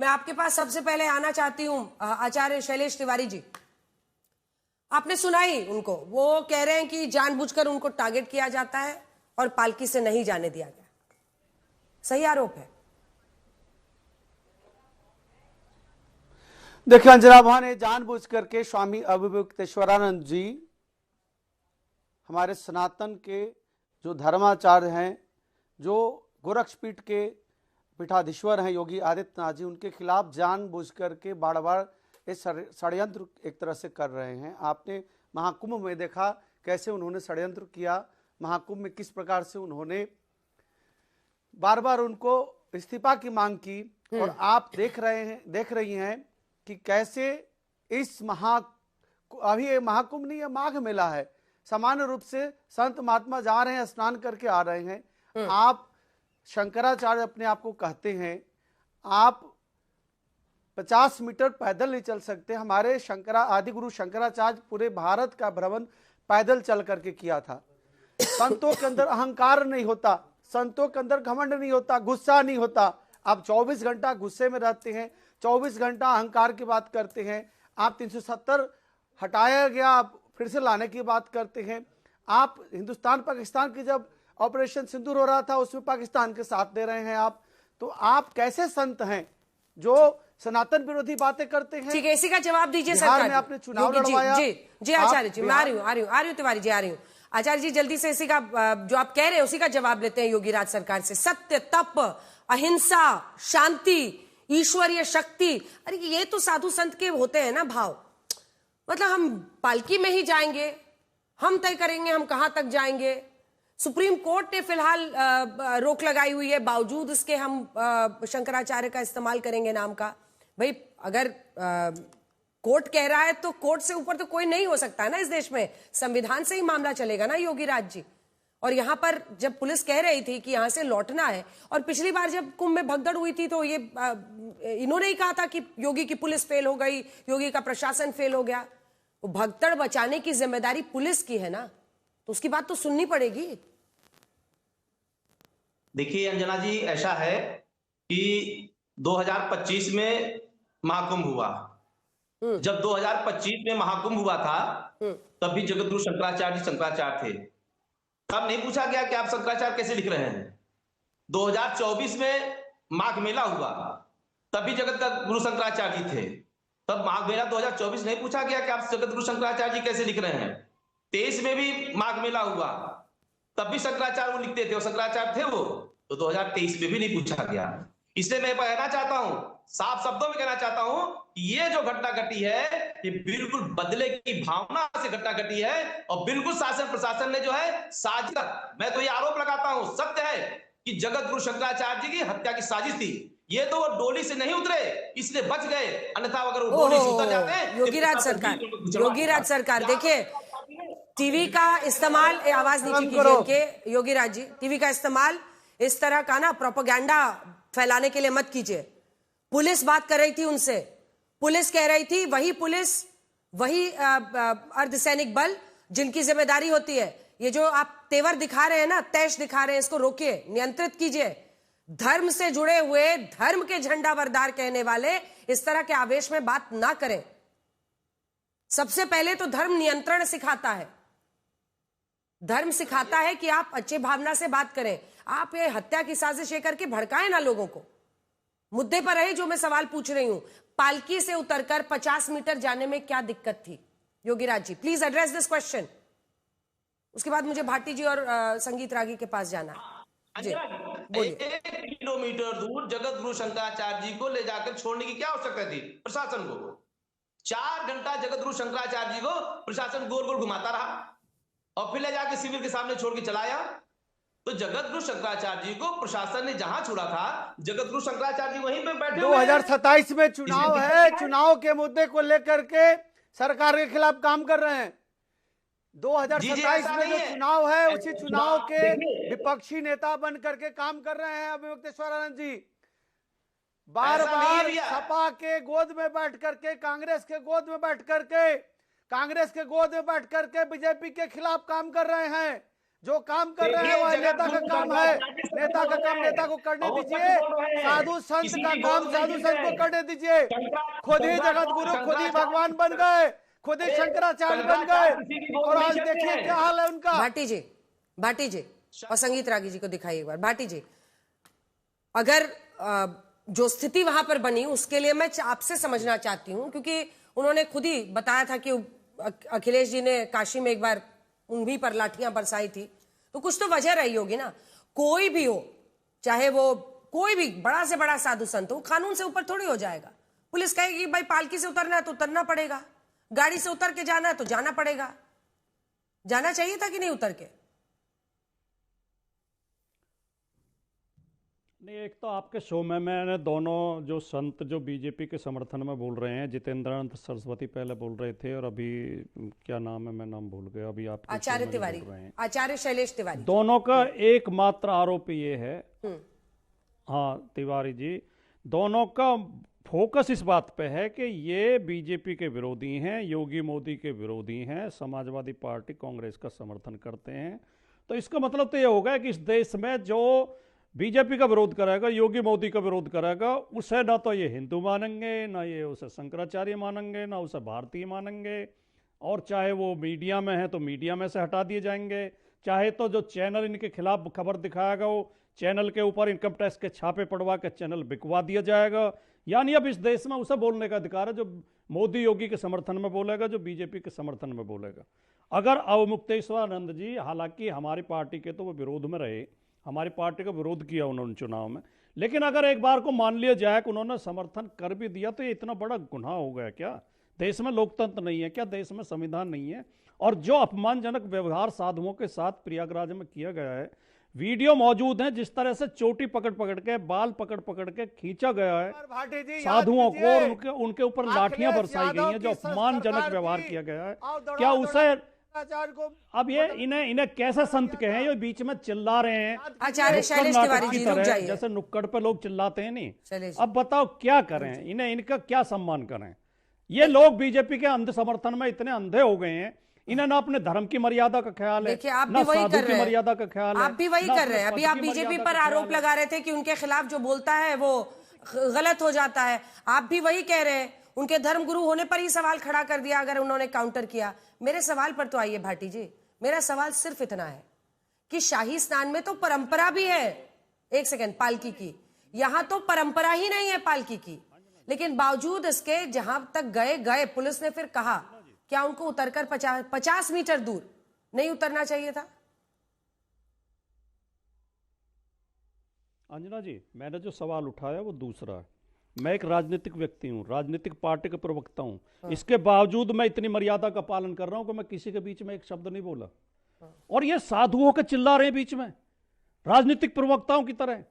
मैं आपके पास सबसे पहले आना चाहती हूं आचार्य शैलेश तिवारी जी। आपने सुना ही उनको, वो कह रहे हैं कि जानबूझकर उनको टारगेट किया जाता है और पालकी से नहीं जाने दिया गया। सही आरोप है? देखिए अंजना भाने जानबूझ करके स्वामी अविवेक्तेश्वरानंद जी हमारे सनातन के जो धर्माचार्य हैं, जो गोरक्षपीठ के पीठाधीश्वर हैं योगी आदित्यनाथ जी, उनके खिलाफ जानबूझ करके बार बार ये षड्यंत्र एक तरह से कर रहे हैं। आपने महाकुंभ में देखा कैसे उन्होंने षड्यंत्र किया, महाकुंभ में किस प्रकार से उन्होंने बार बार उनको इस्तीफा की मांग की। और आप देख रही हैं कि कैसे इस अभी ये महाकुंभ नहीं, ये माघ मेला है, सामान्य रूप से संत महात्मा जा रहे हैं, स्नान करके आ रहे हैं। आप शंकराचार्य अपने आप को कहते हैं, आप 50 मीटर पैदल नहीं चल सकते। हमारे आदि गुरु शंकराचार्य पूरे भारत का भ्रमण पैदल चल करके किया था। संतों के अंदर अहंकार नहीं होता, संतों के अंदर घमंड नहीं होता, गुस्सा नहीं होता। आप 24 घंटा गुस्से में रहते हैं, 24 घंटा अहंकार की बात करते हैं। आप 370 हटाया गया, आप फिर से लाने की बात करते हैं। आप हिंदुस्तान पाकिस्तान की जब ऑपरेशन सिंदूर हो रहा था उसमें पाकिस्तान के साथ दे रहे हैं आप। तो आप कैसे संत हैं जो सनातन विरोधी बातें करते हैं? ठीक है, इसी का जवाब दीजिए सरकार में आपने चुनाव लड़वाया। जी आचार्य जी, मैं आ रही हूँ तिवारी जी, आ रही हूँ। आचार्य जी जल्दी से इसी का जो आप कह रहे हैं उसी का जवाब लेते हैं योगी राज सरकार से। सत्य, तप, अहिंसा, शांति, ईश्वरीय शक्ति, अरे ये तो साधु संत के होते हैं ना भाव। मतलब हम पालकी में ही जाएंगे, हम तय करेंगे हम कहां तक जाएंगे। सुप्रीम कोर्ट ने फिलहाल रोक लगाई हुई है, बावजूद इसके हम शंकराचार्य का इस्तेमाल करेंगे नाम का। भाई अगर कोर्ट कह रहा है तो कोर्ट से ऊपर तो कोई नहीं हो सकता है ना इस देश में, संविधान से ही मामला चलेगा ना योगी राज जी। और यहां पर जब पुलिस कह रही थी कि यहां से लौटना है, और पिछली बार जब कुंभ में भगदड़ हुई थी तो ये इन्होंने ही कहा था कि योगी की पुलिस फेल हो गई, योगी का प्रशासन फेल हो गया। तो भगदड़ बचाने की जिम्मेदारी पुलिस की है ना, तो उसकी बात तो सुननी पड़ेगी। देखिए अंजना जी, ऐसा है कि 2025 में महाकुंभ हुआ। जब 2025 में महाकुंभ हुआ था तब भी जगतगुरु शंकराचार्य जी शंकराचार्य थे। तब नहीं पूछा गया कि आप शंकराचार्य कैसे लिख रहे हैं। 2024 में माघ मेला हुआ, तब भी जगत का गुरु शंकराचार्य जी थे। तब माघ मेला 2024 नहीं पूछा गया कि आप जगत गुरु शंकराचार्य जी कैसे लिख रहे हैं। 23 में भी माघ मेला हुआ, तब भी शंकराचार्य वो लिखते थे और शंकराचार्य थे वो। तो 2023 में भी नहीं पूछा गया। इसलिए मैं कहना चाहता हूं, साफ शब्दों में कहना चाहता हूं कि ये जो घटना घटी है ये बिल्कुल बदले की भावना से घटना घटी है और बिल्कुल शासन प्रशासन ने जो है साजिश, मैं तो ये आरोप लगाता हूं, सत्य है कि जगत गुरु शंकराचार्य जी की हत्या की साजिश थी। ये तो वो डोली से नहीं उतरे इसलिए बच गए, अन्यथा अगर वो डोली से उतर जाते। योगी राज सरकार देखिए, टीवी का इस्तेमाल, आवाज नीचे कीजिए इनके, योगी राज जी टीवी का इस्तेमाल इस तरह का ना प्रोपेगेंडा फैलाने के लिए मत कीजिए। पुलिस बात कर रही थी उनसे, पुलिस कह रही थी, वही पुलिस, वही अर्धसैनिक बल जिनकी जिम्मेदारी होती है। ये जो आप तेवर दिखा रहे हैं ना, तैश दिखा रहे हैं, इसको रोकिए, नियंत्रित कीजिए। धर्म से जुड़े हुए, धर्म के झंडा बरदार कहने वाले इस तरह के आवेश में बात ना करें। सबसे पहले तो धर्म नियंत्रण सिखाता है, धर्म सिखाता है कि आप अच्छे भावना से बात करें। आप ये हत्या की साजिश ये करके भड़काएं ना लोगों को। मुद्दे पर रहे जो मैं सवाल पूछ रही हूं, पालकी से उतरकर 50 मीटर जाने में क्या दिक्कत थी? योगी Raj ji please address this question. उसके बाद मुझे भाटी जी और संगीत रागी के पास जाना है। जी बोलिए। 1 किलोमीटर दूर जगत गुरु शंकराचार्य जी को ले जाकर छोड़ने की क्या आवश्यकता थी प्रशासन को? 4 घंटा जगत गुरु शंकराचार्य जी को प्रशासन गोल गोल घुमाता रहा और फिर ले जाकर शिविर के सामने छोड़ के चलाया। तो जगत गुरु शंकराचार्य जी को प्रशासन ने जहां छोड़ा था, जगत गुरु शंकराचार्य जी वहीं पे बैठे हुए हैं। 2027 में चुनाव है, चुनाव के मुद्दे को लेकर के सरकार के खिलाफ काम कर रहे हैं। 2027 में जो चुनाव है उसी चुनाव के विपक्षी नेता बन करके काम कर रहे हैं अविवेक्तेश्वरानंद जी। बार बार सपा के गोद में बैठ करके, कांग्रेस के गोद में बैठ करके, कांग्रेस के गोद में बैठ करके बीजेपी के खिलाफ काम कर रहे हैं। जो काम कर रहे हैं वो नेता का काम है। नेता का काम नेता को करने दीजिए, साधु संत का काम साधु संत को करने दीजिए। खुद ही जगत गुरु, खुद ही भगवान बन गए, खुद ही शंकराचार्य बन गए, और आज देखिए क्या हाल है उनका। भाटी जी और संगीत रागी जी को दिखाइए एक बार। भाटी जी, अगर जो स्थिति वहां पर बनी उसके लिए मैं आपसे समझना चाहती हूं, क्योंकि उन्होंने खुद ही बताया था कि अखिलेश जी ने काशी में एक बार उन्हीं पर लाठियां बरसाई थी, तो कुछ तो वजह रही होगी ना। कोई भी हो, चाहे वो कोई भी बड़ा से बड़ा साधु संत हो, कानून से ऊपर थोड़ी हो जाएगा। पुलिस कहेगी भाई पालकी से उतरना है तो उतरना पड़ेगा, गाड़ी से उतर के जाना है तो जाना पड़ेगा। जाना चाहिए था कि नहीं उतर के? नहीं, एक तो आपके शो में मैंने दोनों जो संत जो बीजेपी के समर्थन में बोल रहे हैं, जितेंद्रानंद सरस्वती पहले बोल रहे थे, और अभी क्या नाम है, मैं नाम भूल गया अभी। आप आचार्य तिवारी, आचार्य शैलेश तिवारी, दोनों का एकमात्र आरोप ये है, हाँ तिवारी जी, दोनों का फोकस इस बात पे है कि ये बीजेपी के विरोधी हैं, योगी मोदी के विरोधी हैं, समाजवादी पार्टी कांग्रेस का समर्थन करते हैं। तो इसका मतलब तो ये होगा कि इस देश में जो बीजेपी का विरोध करेगा, योगी मोदी का विरोध करेगा, उसे ना तो ये हिंदू मानेंगे, ना ये उसे शंकराचार्य मानेंगे, ना उसे भारतीय मानेंगे, और चाहे वो मीडिया में है तो मीडिया में से हटा दिए जाएंगे, चाहे तो जो चैनल इनके खिलाफ खबर दिखाएगा वो चैनल के ऊपर इनकम टैक्स के छापे पड़वा के चैनल बिकवा दिया जाएगा। यानी अब इस देश में उसे बोलने का अधिकार है जो मोदी योगी के समर्थन में बोलेगा, जो बीजेपी के समर्थन में बोलेगा। अगर अवमुक्तेश्वरानंद जी, हालांकि हमारी पार्टी के तो वो विरोध में रहे, हमारी पार्टी का विरोध किया उन्होंने चुनाव में, लेकिन अगर एक बार को मान लिया जाए कि उन्होंने समर्थन कर भी दिया तो ये इतना बड़ा गुनाह हो गया क्या? देश में लोकतंत्र नहीं है क्या? देश में संविधान नहीं है? और जो अपमानजनक व्यवहार साधुओं के साथ प्रयागराज में किया गया है, वीडियो मौजूद है, जिस तरह से चोटी पकड़ पकड़ के, बाल पकड़ पकड़ के खींचा गया है साधुओं को, और उनके ऊपर लाठियां बरसाई गई हैं, जो अपमानजनक व्यवहार किया गया है, क्या उसे अब ये इन्हें कैसे संत कहें? ये बीच में चिल्ला रहे हैं आचार्य शैलेश तिवारी जी, रुक जाइए। जैसे नुक्कड़ पे लोग चिल्लाते हैं नहीं। अब बताओ क्या करें, इनका क्या सम्मान करें? ये लोग बीजेपी के अंध समर्थन में इतने अंधे हो गए हैं, इन्हें ना अपने धर्म की मर्यादा का ख्याल है, ना साधु की मर्यादा का ख्याल है। आप भी वही कर रहे हैं। अभी आप बीजेपी पर आरोप लगा रहे थे कि उनके खिलाफ जो बोलता है वो गलत हो जाता है। आप भी वही कह रहे हैं, उनके धर्मगुरु होने पर ही सवाल खड़ा कर दिया अगर उन्होंने काउंटर किया। मेरे सवाल पर तो आइए भाटी जी। मेरा सवाल सिर्फ इतना है कि शाही स्नान में तो परंपरा भी है, एक सेकंड, पालकी की। यहां तो परंपरा ही नहीं है पालकी की, लेकिन बावजूद इसके जहां तक गए पुलिस ने फिर कहा, क्या उनको उतरकर 50 मीटर दूर नहीं उतरना चाहिए था? अंजना जी, मैंने जो सवाल उठाया वो दूसरा है। मैं एक राजनीतिक व्यक्ति हूँ, राजनीतिक पार्टी का प्रवक्ता हूँ, इसके बावजूद मैं इतनी मर्यादा का पालन कर रहा हूँ कि मैं किसी के बीच में एक शब्द नहीं बोला, और ये साधुओं के चिल्ला रहे हैं बीच में राजनीतिक प्रवक्ताओं की तरह।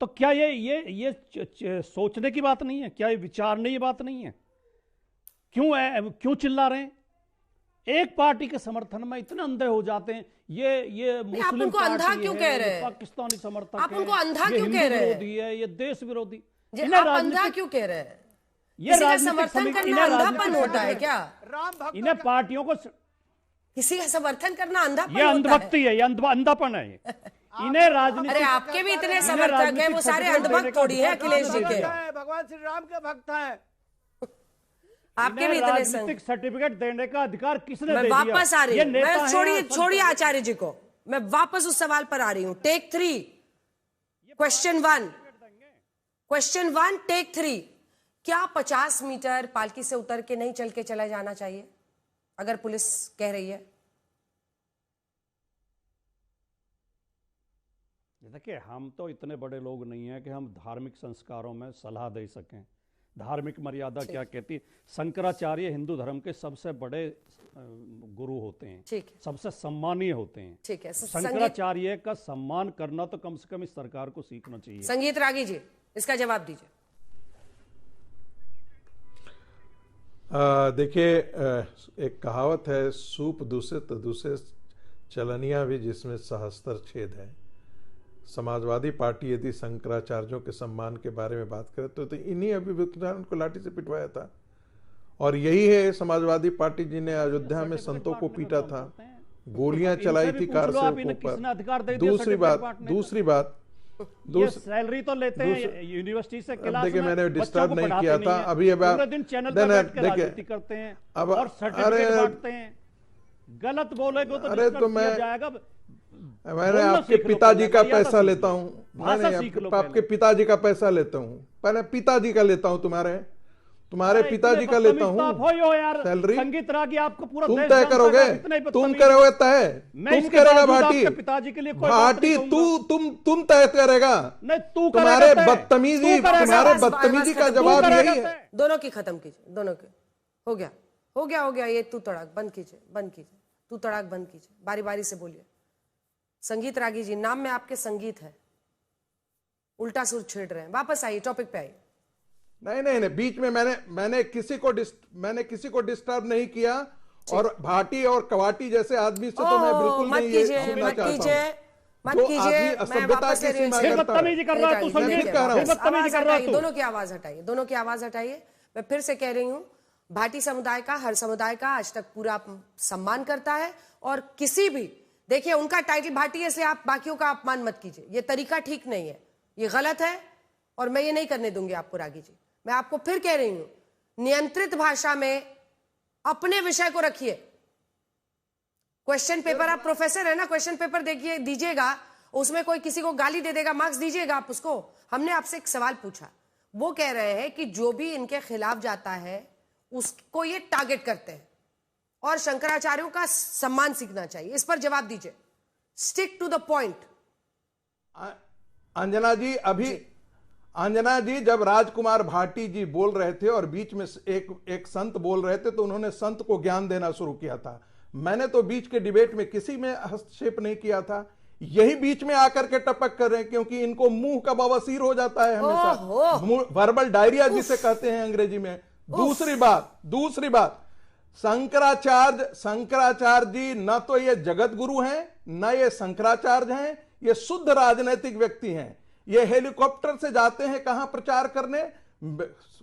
तो क्या ये सोचने की बात नहीं है? क्या ये विचारने की बात नहीं है? क्यों चिल्ला रहे हैं? एक पार्टी के समर्थन में इतने अंधे हो जाते हैं। ये मुस्लिम उनको अंधा क्यों कह रहे हैं? पाकिस्तानी समर्थक, आप उनको अंधा क्यों कह रहे हैं? ये देश विरोधी, आप अंधा क्यों कह रहे हैं? किसी का समर्थन करना अंधापन होता है क्या? इन्हें पार्टियों को किसी का समर्थन करना अंधापन, ये अंधभक्ति है, ये अंधापन है। इन्हें राजनीति, अरे आपके भी इतने समर्थक हैं, वो सारे अंधभक्त थोड़ी है अखिलेश जी के। भगवान श्री राम के भक्त हैं। आपके भी इतने राजनीतिक सर्टिफिकेट देने का अधिकार किसने दे दिया? वापस आ रही हूँ, मैं छोड़िए आचार्य जी को, मैं वापस उस सवाल पर आ रही हूँ। Take 3, question 1 take 3। क्या 50 मीटर पालकी से उतर के नहीं चल के चला जाना चाहिए अगर पुलिस कह रही है? देखिए, हम तो इतने बड़े लोग नहीं हैं कि हम धार्मिक संस्कारों में सलाह दे सकें। धार्मिक मर्यादा क्या कहती है? शंकराचार्य हिंदू धर्म के सबसे बड़े गुरु होते हैं, सबसे सम्मानीय होते हैं। ठीक है, शंकराचार्य का सम्मान करना तो कम से कम इस सरकार को सीखना चाहिए। संगीत रागी जी, इसका जवाब दीजिए। देखिए, एक कहावत है, सूप दूषित दूसरे चलनिया भी जिसमें सहस्त्र छेद है। समाजवादी पार्टी यदि शंकराचार्यों के सम्मान के बारे में बात करे तो इन्हीं अभियुक्तों को लाठी से पिटवाया था, और यही है समाजवादी पार्टी जिन्हें अयोध्या में संतों को पीटा था, गोलियां इनसे चलाई भी थी पूछ लो आप, कारसेवकों इन्हें किसने अधिकार दे पर। दिया दूसरी सर्टिफिकेट बात बांटने का? दूसरी बात ये सैलरी तो लेते हैं यूनिवर्सिटी से, क्लास देखिए में मैंने बच्चों डिस्टर्ब को नहीं पढ़ाते किया नहीं था हैं। अभी। अब पूरे दिन चैनल पर बैठ के राजनीति करते हैं अब और सर्टिफिकेट अरे बांटते हैं। गलत बोलेगो तो अरे डिस्टर्ब तो किया मैं जाएगा। मैंने बोलना आपके सीख लो पिताजी पहले, का मर्यादा पैसा सीख लेता लो। हूँ, भाषा मैंने सीख लो आपके पहले। पिताजी का पैसा लेता हूँ, पहले पिताजी का लेता हूँ, तुम्हारे अरे पिताजी इतने का लेता बदतमीज तो आप हूँ हो यार। सैलरी। संगीत रागी आपको पूरा तुम देश तय जानता है करोगे, कि आप इतने तुम बदतमीज करोगे हो। तय, मैं तुम इसके करेगा बावजूद भाटी, आपके पिताजी के लिए कोई बात भाटी नहीं कहूंगा। तुम तय करेगा। नहीं, तू तुम्हारे करेगा तय। बदतमीजी, तू करेगा तुम्हारे तय। बदतमीजी का तू जवाब करेगा यही है। तय। दोनों की खत्म कीजिए, दोनों की। हो गया हो गया ये तू तड़ाक बंद कीजिए, बंद कीजिए, तू तड़ाक बंद कीजिए, बारी बारी से बोलिए। संगीत रागी जी, नाम में आपके संगीत है, उल्टा सुर छेड़ रहे हैं। वापस आइए, टॉपिक पे आइए। नहीं, बीच में मैंने किसी को डिस्टर्ब नहीं किया, और भाटी और कवाटी जैसे आदमी से तो मैं बिल्कुल मत नहीं ये कीजिए, सुनना मत चाहता कीजिए, हूं। मत जो कीजिए। आदमी मैं असभ्यता वापस की ले रही हूँ सीमा इसे। फिर करता बदतमीजी कर रहा है तू, मैं संगीत। फिर कह रहा हूं। फिर बदतमीजी कर रहा है तू। दोनों की आवाज हटाइए, दोनों की आवाज हटाइए। मैं फिर से कह रही हूं, भाटी समुदाय का, हर समुदाय का आज तक पूरा सम्मान करता है। और किसी भी, देखिए उनका टाइटल भाटी है, इसलिए आप बाकियों का अपमान मत कीजिए। ये तरीका ठीक नहीं है, ये गलत है, और मैं ये नहीं करने दूंगी आपको। रागी जी, मैं आपको फिर कह रही हूं, नियंत्रित भाषा में अपने विषय को रखिए। क्वेश्चन पेपर, आप प्रोफेसर है ना, क्वेश्चन पेपर देखिए, दीजिएगा, उसमें कोई किसी को गाली दे देगा, मार्क्स दीजिएगा आप उसको। हमने आपसे एक सवाल पूछा, वो कह रहे हैं कि जो भी इनके खिलाफ जाता है उसको ये टारगेट करते हैं, और शंकराचार्यों का सम्मान सीखना चाहिए। इस पर जवाब दीजिए, stick to the point. Anjana ji जब राजकुमार भाटी जी बोल रहे थे और बीच में एक संत बोल रहे थे, तो उन्होंने संत को ज्ञान देना शुरू किया था। मैंने तो बीच के डिबेट में किसी में हस्तक्षेप नहीं किया था, यही बीच में आकर के टपक कर रहे हैं, क्योंकि इनको मुंह का बवासीर हो जाता है हमेशा, वर्बल डायरिया जिसे कहते हैं अंग्रेजी में। दूसरी बात, शंकराचार्य जी न तो ये जगत गुरु हैं, न ये शंकराचार्य हैं, ये शुद्ध राजनीतिक व्यक्ति हैं। ये हेलीकॉप्टर से जाते हैं कहां प्रचार करने,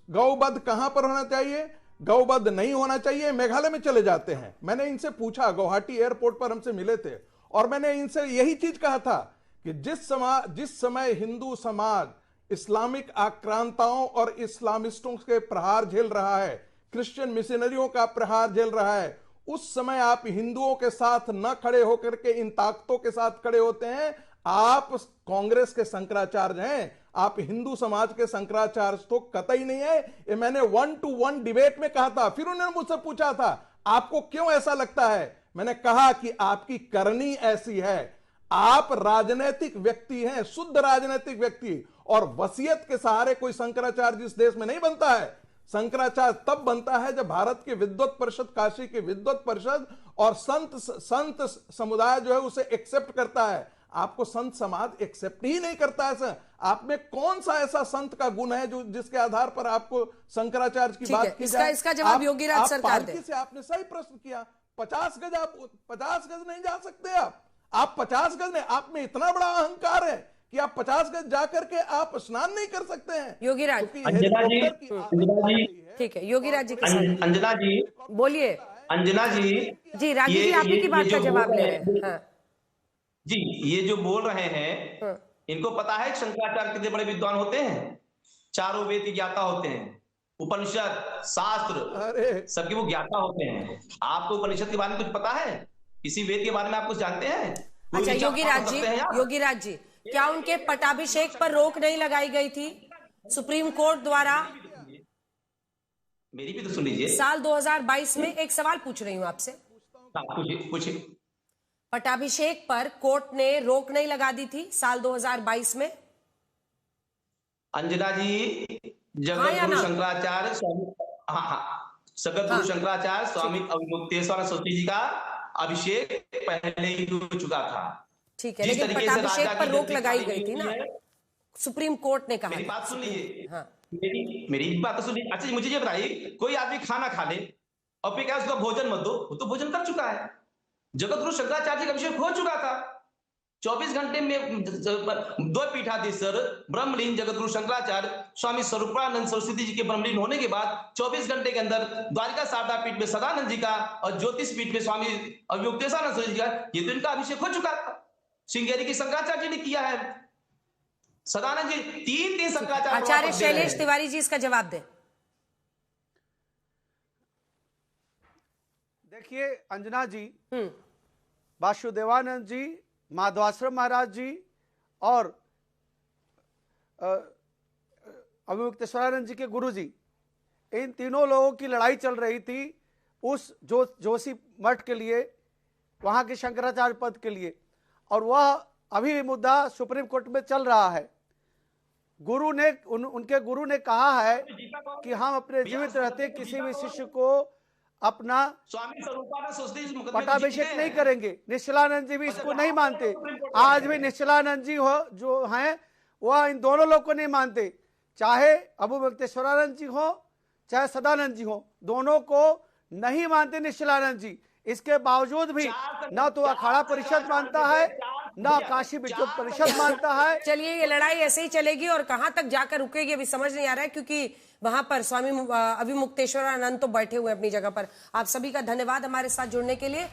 गौवध कहां पर होना चाहिए, गौवध नहीं होना चाहिए, मेघालय में चले जाते हैं। मैंने इनसे पूछा, गुवाहाटी एयरपोर्ट पर हमसे मिले थे, और मैंने इनसे यही चीज कहा था कि जिस समय हिंदू समाज इस्लामिक आक्रांताओं और इस्लामिस्टों के प्रहार झेल रहा है, क्रिश्चियन मिशनरियों का प्रहार झेल रहा है, उस समय आप हिंदुओं के साथ न खड़े होकर के इन ताकतों के साथ खड़े होते हैं। आप कांग्रेस के शंकराचार्य हैं, आप हिंदू समाज के शंकराचार्य तो कतई नहीं है। ये मैंने 1-to-1 डिबेट में कहा था। फिर उन्होंने मुझसे पूछा था, आपको क्यों ऐसा लगता है? मैंने कहा कि आपकी करनी ऐसी है, आप राजनीतिक व्यक्ति हैं, शुद्ध राजनीतिक व्यक्ति, और वसीयत के सहारे कोई शंकराचार्य इस देश में नहीं बनता है। शंकराचार्य तब बनता है जब भारत के विद्वत परिषद, काशी के विद्वत परिषद और संत समुदाय जो है उसे एक्सेप्ट करता है। आपको संत समाज एक्सेप्ट ही नहीं करता है सर। आप में कौन सा ऐसा संत का गुण है जो जिसके आधार पर आपको शंकराचार्य की बात की जाए? इसका जवाब योगीराज सरकार दे। से आपने सही प्रश्न किया। 50 गज, आप 50 गज नहीं जा सकते। आप 50 गज नहीं, आप में इतना बड़ा अहंकार है कि आप 50 गज जाकर के आप स्नान नहीं कर सकते हैं। योगीराज, ठीक है, योगीराज जी के साथ अंजना जी बोलिए। अंजना जी रागी जी आप ही की बात का जवाब ले रहे हैं। हाँ। जी, ये जो बोल रहे हैं, इनको पता है शंकराचार्य कितने बड़े विद्वान होते हैं, चारों वेद की ज्ञाता होते हैं, उपनिषद शास्त्र सबके वो ज्ञाता होते हैं। आपको उपनिषद के बारे में कुछ पता है? किसी वेद के बारे में आप कुछ जानते हैं? अच्छा योगीराज जी, क्या उनके पटाभिषेक पर रोक नहीं लगाई गई थी सुप्रीम कोर्ट द्वारा? मेरी भी तो सुन लीजिए। साल 2022 में एक सवाल पूछ रही हूं आपसे। पूछिए। पटाभिषेक पर कोर्ट ने रोक नहीं लगा दी थी साल 2022 में? अंजना जी, जगत गुरु शंकराचार्य स्वामी, जगत गुरु शंकराचार्य स्वामी अविमुक्तेश्वर सरस्वती जी का अभिषेक पहले ही हो चुका था। ठीक है, लेकिन पटाभिषेक पर रोक लगाई गई थी ना, सुप्रीम कोर्ट ने कहा। मेरी बात सुन लीजिए। हाँ। मेरी बात तो सुनिए। अच्छा मुझे ये बताइए, कोई आदमी खाना खा ले और फिर क्या उसका भोजन मत दो, वो तो भोजन कर चुका है। जगत गुरु शंकराचार्य का अभिषेक हो चुका था, 24 घंटे में दो पीठाधीश्वर ब्रह्मलीन जगतगुरु शंकराचार्य स्वामी स्वरूपानंद सरस्वती जी के ब्रह्मलीन होने के बाद 24 घंटे के अंदर द्वारिका शारदा पीठ में सदानंद जी का और ज्योतिष पीठ में स्वामी अवयुक्तेशानंद सरस्वती जी का ये तो इनका अभिषेक हो चुका था। श्रृंगेरी की शंकराचार्य जी ने किया है, सदानंद जी तीन शंकराचार्य। आचार्य शैलेश तिवारी जी इसका जवाब दें। देखिए अंजना जी, वासुदेवानंद जी, माधवाश्रम महाराज जी और अवयुक्तेश्वरानंद जी के गुरु जी, इन तीनों लोगों की लड़ाई चल रही थी उस जोशी मठ के लिए, वहां के शंकराचार्य पद के लिए, और वह अभी भी मुद्दा सुप्रीम कोर्ट में चल रहा है। गुरु ने उनके गुरु ने कहा है कि हम अपने जीवित रहते किसी भी शिष्य को अपना स्वामी स्वरूपानंद सरस्वती जी पट्टाभिषेक नहीं करेंगे। निश्चलानंद जी भी इसको नहीं मानते। आज भी निश्चलानंद जी जो हैं वह इन दोनों लोग को नहीं मानते, चाहे अवयुक्तेश्वरानंद जी हो चाहे सदानंद जी हो, दोनों को नहीं मानते निश्चलानंद जी। इसके बावजूद भी ना तो अखाड़ा परिषद मानता है, ना काशी विश्वविद्यालय परिषद मानता है। चलिए ये लड़ाई ऐसे ही चलेगी और कहां तक जाकर रुकेगी अभी समझ नहीं आ रहा है, क्योंकि वहां पर स्वामी अवयुक्तेश्वरानंद तो बैठे हुए हैं अपनी जगह पर। आप सभी का धन्यवाद हमारे साथ जुड़ने के लिए।